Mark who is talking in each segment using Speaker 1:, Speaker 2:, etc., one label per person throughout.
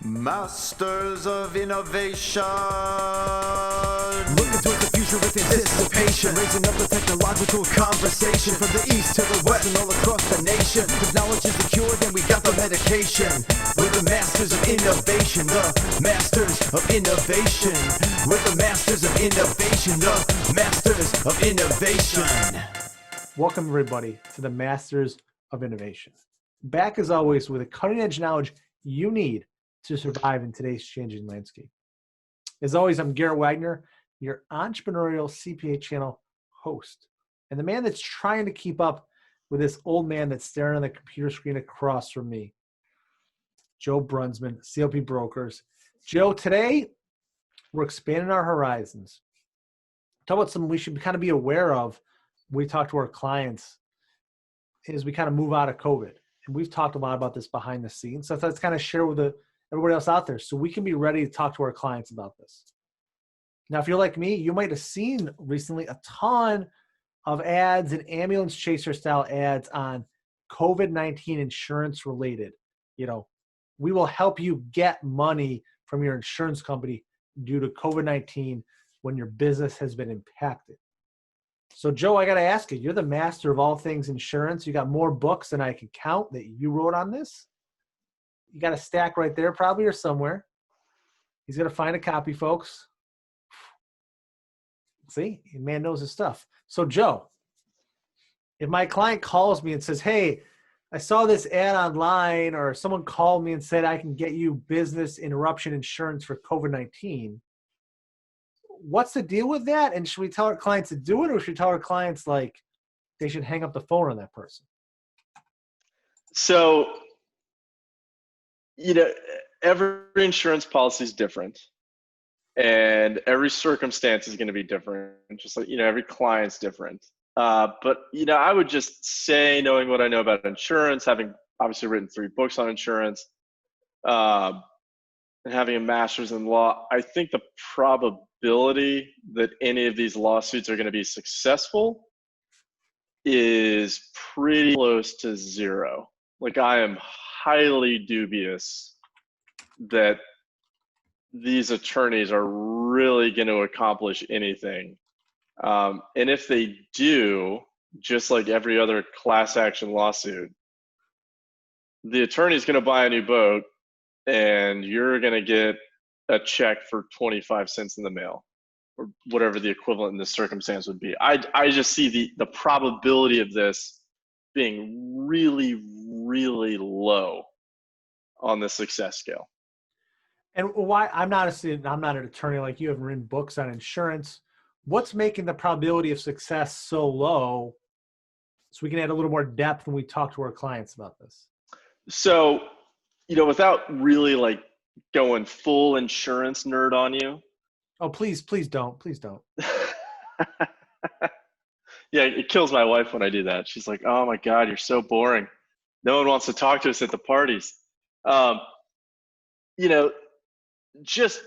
Speaker 1: Masters of innovation.
Speaker 2: Looking towards the future with anticipation, raising up the technological conversation from the east to the west and all across the nation. If knowledge is the cure, then we got the medication. We're the masters of innovation, the masters of innovation. We're the masters of innovation, the masters of innovation.
Speaker 3: Welcome, everybody, to the Masters of Innovation. Back, as always, with the cutting-edge knowledge you need to survive in today's changing landscape. As always, I'm Garrett Wagner, your entrepreneurial CPA channel host, and the man that's trying to keep up with this old man that's staring on the computer screen across from me, Joe Brunsman, CLP Brokers. Joe, today we're expanding our horizons. Talk about something we should kind of be aware of when we talk to our clients as we kind of move out of COVID. And we've talked a lot about this behind the scenes. So let's kind of share with everybody else out there so we can be ready to talk to our clients about this. Now, if you're like me, you might have seen recently a ton of ads and ambulance chaser style ads on COVID-19 insurance related. You know, we will help you get money from your insurance company due to COVID-19 when your business has been impacted. So, Joe, I got to ask you, you're the master of all things insurance. You got more books than I can count that you wrote on this. You got a stack right there probably or somewhere. He's going to find a copy, folks. See, the man knows his stuff. So, Joe, if my client calls me and says, hey, I saw this ad online, or someone called me and said I can get you business interruption insurance for COVID-19, what's the deal with that? And should we tell our clients to do it, or should we tell our clients like they should hang up the phone on that person?
Speaker 4: So, you know, every insurance policy is different, and every circumstance is going to be different. Just like, you know, every client's different. But, you know, I would just say, knowing what I know about insurance, having obviously written 3 books on insurance, and having a master's in law, I think the probability that any of these lawsuits are going to be successful is pretty close to 0. Like, I am highly dubious that these attorneys are really going to accomplish anything. And if they do, just like every other class action lawsuit, the attorney is going to buy a new boat and you're going to get a check for 25 cents in the mail, or whatever the equivalent in this circumstance would be. I just see the probability of this being really, really low on the success scale.
Speaker 3: And why? I'm not an attorney like you. Haven't written books on insurance. What's making the probability of success so low, so we can add a little more depth when we talk to our clients about this?
Speaker 4: So, you know, without really like going full insurance nerd on you.
Speaker 3: Oh, please don't.
Speaker 4: Yeah, it kills my wife when I do that. She's like, oh my God, you're so boring. No one wants to talk to us at the parties. You know, just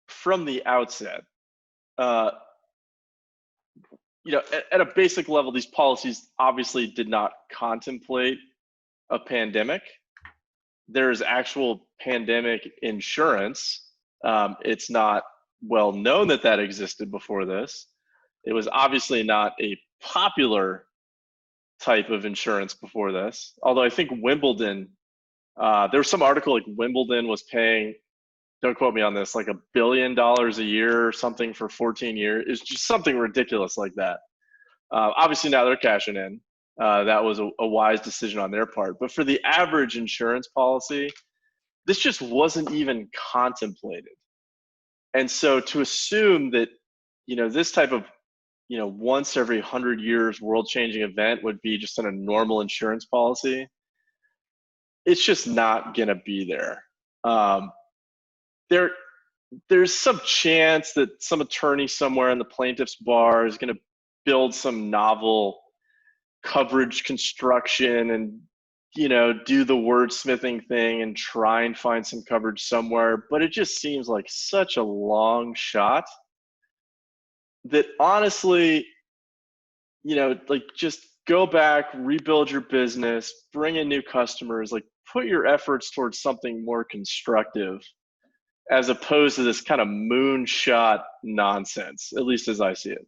Speaker 4: from the outset, you know, at a basic level, these policies obviously did not contemplate a pandemic. There is actual pandemic insurance. It's not well known that existed before this. It was obviously not a popular type of insurance before this. Although I think Wimbledon, there was some article like Wimbledon was paying, don't quote me on this, like $1 billion a year or something for 14 years. It's just something ridiculous like that. Obviously now they're cashing in. That was a wise decision on their part. But for the average insurance policy, this just wasn't even contemplated. And so to assume that, you know, this type of, you know, once every 100 years world-changing event would be just in a normal insurance policy, it's just not going to be there. There's some chance that some attorney somewhere in the plaintiff's bar is going to build some novel coverage construction and, you know, do the wordsmithing thing and try and find some coverage somewhere. But it just seems like such a long shot that honestly, you know, like, just go back, rebuild your business, bring in new customers. Like, put your efforts towards something more constructive as opposed to this kind of moonshot nonsense, at least as I see it.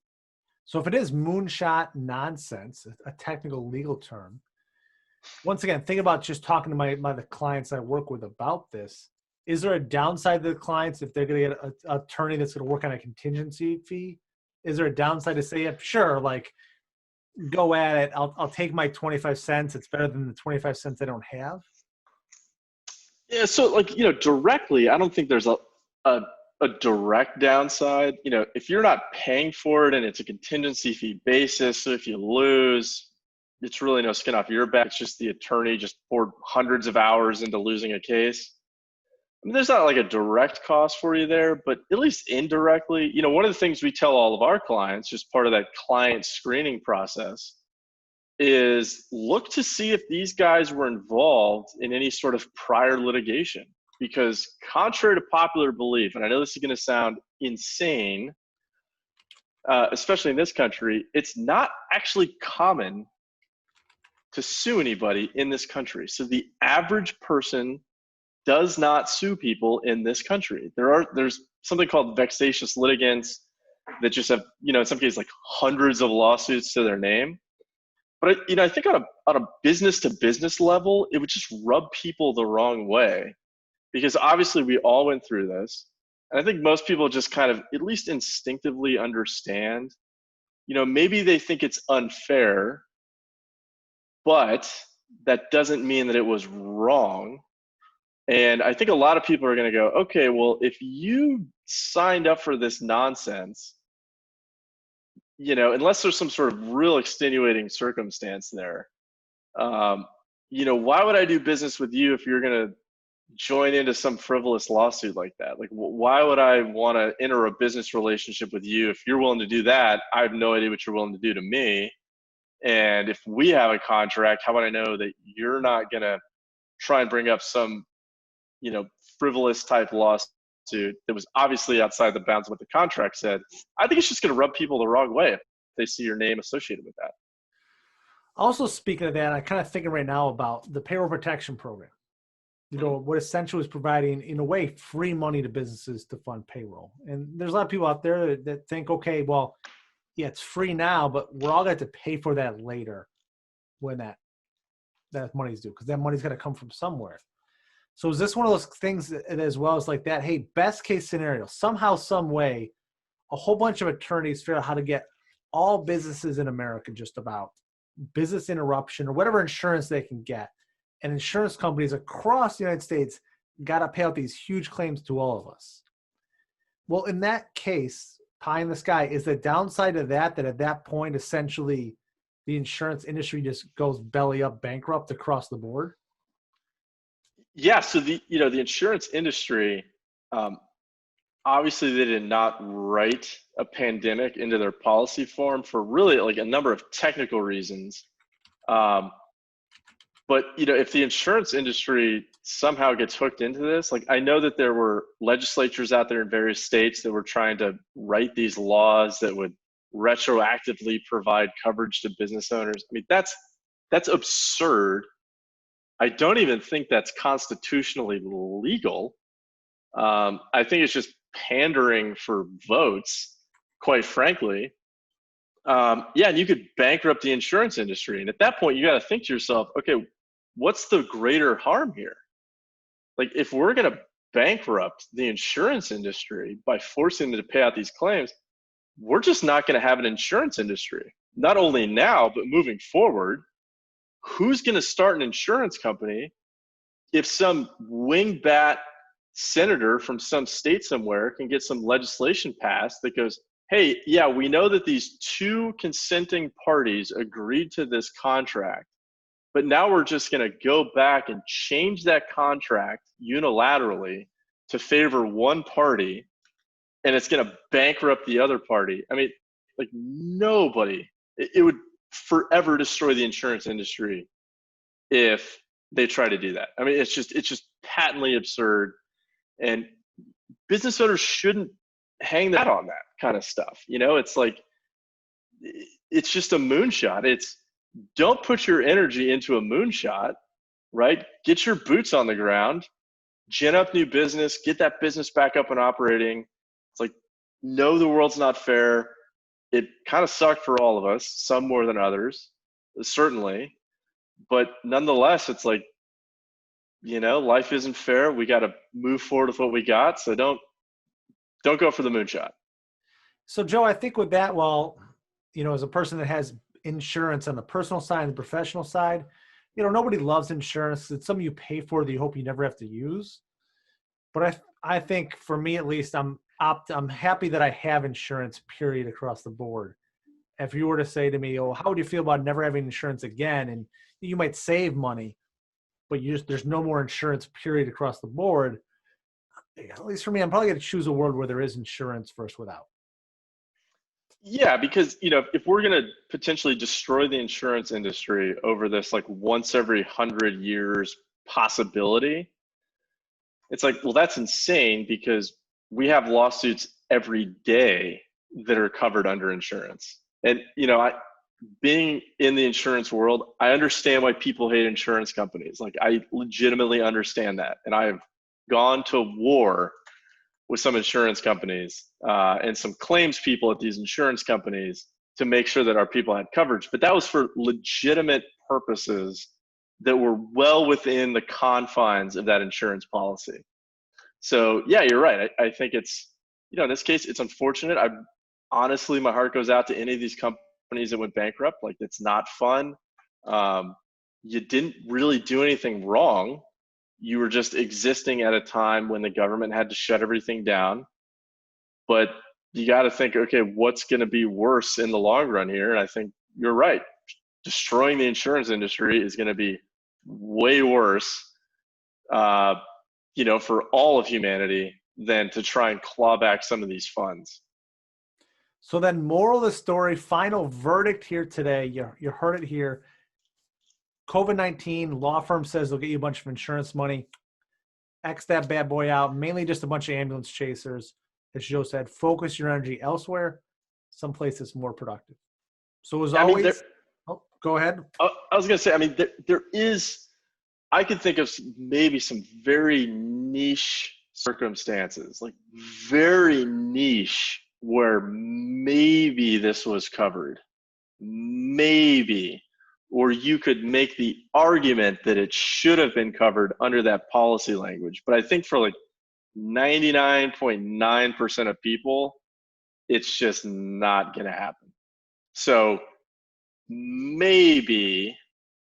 Speaker 3: So if it is moonshot nonsense, a technical legal term, once again, think about just talking to the clients I work with about this. Is there a downside to the clients if they're going to get an attorney that's going to work on a contingency fee? Is there a downside to say, yeah, sure, like go at it. I'll take my 25 cents. It's better than the 25 cents I don't have.
Speaker 4: Yeah. So like, directly, I don't think there's a direct downside. If you're not paying for it and it's a contingency fee basis, so if you lose, it's really no skin off your back. It's just the attorney just poured hundreds of hours into losing a case. I mean, there's not like a direct cost for you there, but at least indirectly, one of the things we tell all of our clients, just part of that client screening process, is look to see if these guys were involved in any sort of prior litigation. Because contrary to popular belief, and I know this is going to sound insane, especially in this country, it's not actually common to sue anybody in this country. So the average person does not sue people in this country. There's something called vexatious litigants that just have, in some cases, like hundreds of lawsuits to their name. But I think on a business to business level, it would just rub people the wrong way, because obviously we all went through this. And I think most people just kind of at least instinctively understand, maybe they think it's unfair, but that doesn't mean that it was wrong. And I think a lot of people are going to go, okay, well, if you signed up for this nonsense, unless there's some sort of real extenuating circumstance there, why would I do business with you if you're going to join into some frivolous lawsuit like that? Like, why would I want to enter a business relationship with you if you're willing to do that? I have no idea what you're willing to do to me. And if we have a contract, how would I know that you're not going to try and bring up some frivolous type lawsuit that was obviously outside the bounds of what the contract said? I think it's just going to rub people the wrong way if they see your name associated with that.
Speaker 3: Also, speaking of that, I'm kind of thinking right now about the payroll protection program. What essentially is providing, in a way, free money to businesses to fund payroll. And there's a lot of people out there that think, okay, well, yeah, it's free now, but we're all going to pay for that later when that money's due, because that money's going to come from somewhere. So is this one of those things that, as well as like that, hey, best case scenario, somehow, some way, a whole bunch of attorneys figure out how to get all businesses in America, just about business interruption or whatever insurance they can get. And insurance companies across the United States got to pay out these huge claims to all of us. Well, in that case, pie in the sky, is the downside of that at that point, essentially, the insurance industry just goes belly up bankrupt across the board?
Speaker 4: Yeah. So the insurance industry, obviously they did not write a pandemic into their policy form for really like a number of technical reasons. But if the insurance industry somehow gets hooked into this, like I know that there were legislatures out there in various states that were trying to write these laws that would retroactively provide coverage to business owners. I mean, that's absurd. I don't even think that's constitutionally legal. I think it's just pandering for votes, quite frankly. And you could bankrupt the insurance industry. And at that point, you got to think to yourself, okay, what's the greater harm here? Like, if we're going to bankrupt the insurance industry by forcing them to pay out these claims, we're just not going to have an insurance industry. Not only now, but moving forward. Who's going to start an insurance company if some wingbat senator from some state somewhere can get some legislation passed that goes, hey, yeah, we know that these two consenting parties agreed to this contract, but now we're just going to go back and change that contract unilaterally to favor one party, and it's going to bankrupt the other party. I mean, like, nobody, it would forever destroy the insurance industry if they try to do that. I mean, it's just patently absurd, and business owners shouldn't hang that on that kind of stuff. It's like, it's just a moonshot. It's, don't put your energy into a moonshot. right? Get your boots on the ground, gin up new business, get that business back up and operating. It's like, no, the world's not fair. It kind of sucked for all of us, some more than others, certainly. But nonetheless, it's like, life isn't fair. We got to move forward with what we got. So don't go for the moonshot.
Speaker 3: So, Joe, I think with that, well, as a person that has insurance on the personal side and the professional side, nobody loves insurance. It's something you pay for that you hope you never have to use. But I think for me, at least, I'm happy that I have insurance, period, across the board. If you were to say to me, "Oh, how would you feel about never having insurance again?" And you might save money, but there's no more insurance, period, across the board. At least for me, I'm probably going to choose a world where there is insurance versus without.
Speaker 4: Yeah, because if we're going to potentially destroy the insurance industry over this like once every 100 years possibility, it's like, well, that's insane, because we have lawsuits every day that are covered under insurance. And being in the insurance world, I understand why people hate insurance companies. Like, I legitimately understand that, and I have gone to war with some insurance companies and some claims people at these insurance companies to make sure that our people had coverage. But that was for legitimate purposes that were well within the confines of that insurance policy. So yeah, you're right. I think it's, in this case, it's unfortunate. Honestly, my heart goes out to any of these companies that went bankrupt. Like, it's not fun. You didn't really do anything wrong. You were just existing at a time when the government had to shut everything down. But you got to think, okay, what's going to be worse in the long run here? And I think you're right. Destroying the insurance industry is going to be way worse, for all of humanity than to try and claw back some of these funds.
Speaker 3: So then, moral of the story, final verdict here today. You heard it here. COVID-19, law firm says they'll get you a bunch of insurance money. X that bad boy out, mainly just a bunch of ambulance chasers. As Joe said, focus your energy elsewhere, someplace that's more productive. So as always, go ahead.
Speaker 4: I was going to say, there is, I could think of maybe some very niche circumstances, like very niche, where maybe this was covered. Maybe. Or you could make the argument that it should have been covered under that policy language. But I think for like 99.9% of people, it's just not going to happen. So maybe,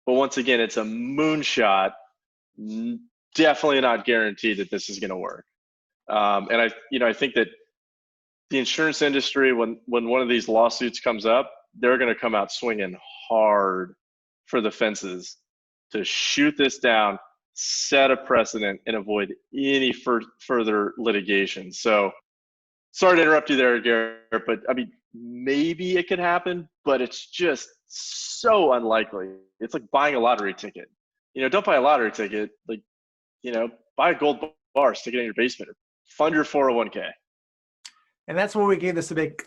Speaker 4: but once again, it's a moonshot. Definitely not guaranteed that this is going to work. And I think that the insurance industry, when one of these lawsuits comes up, they're going to come out swinging hard for the fences to shoot this down, set a precedent, and avoid any further litigation. So sorry to interrupt you there, Garrett, but maybe it could happen, but it's just so unlikely. It's like buying a lottery ticket. Don't buy a lottery ticket. Like, buy a gold bar, stick it in your basement, or fund your 401k.
Speaker 3: And that's where we gave this a big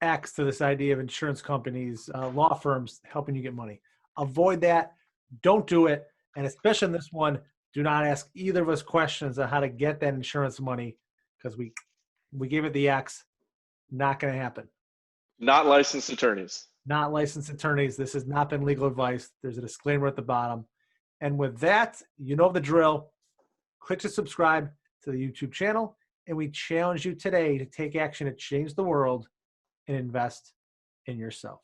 Speaker 3: X to this idea of insurance companies, law firms helping you get money. Avoid that. Don't do it. And especially in this one, do not ask either of us questions on how to get that insurance money, because we gave it the X. Not going to happen.
Speaker 4: Not licensed attorneys.
Speaker 3: Not licensed attorneys. This has not been legal advice. There's a disclaimer at the bottom. And with that, you know the drill. Click to subscribe to the YouTube channel. And we challenge you today to take action to change the world and invest in yourself.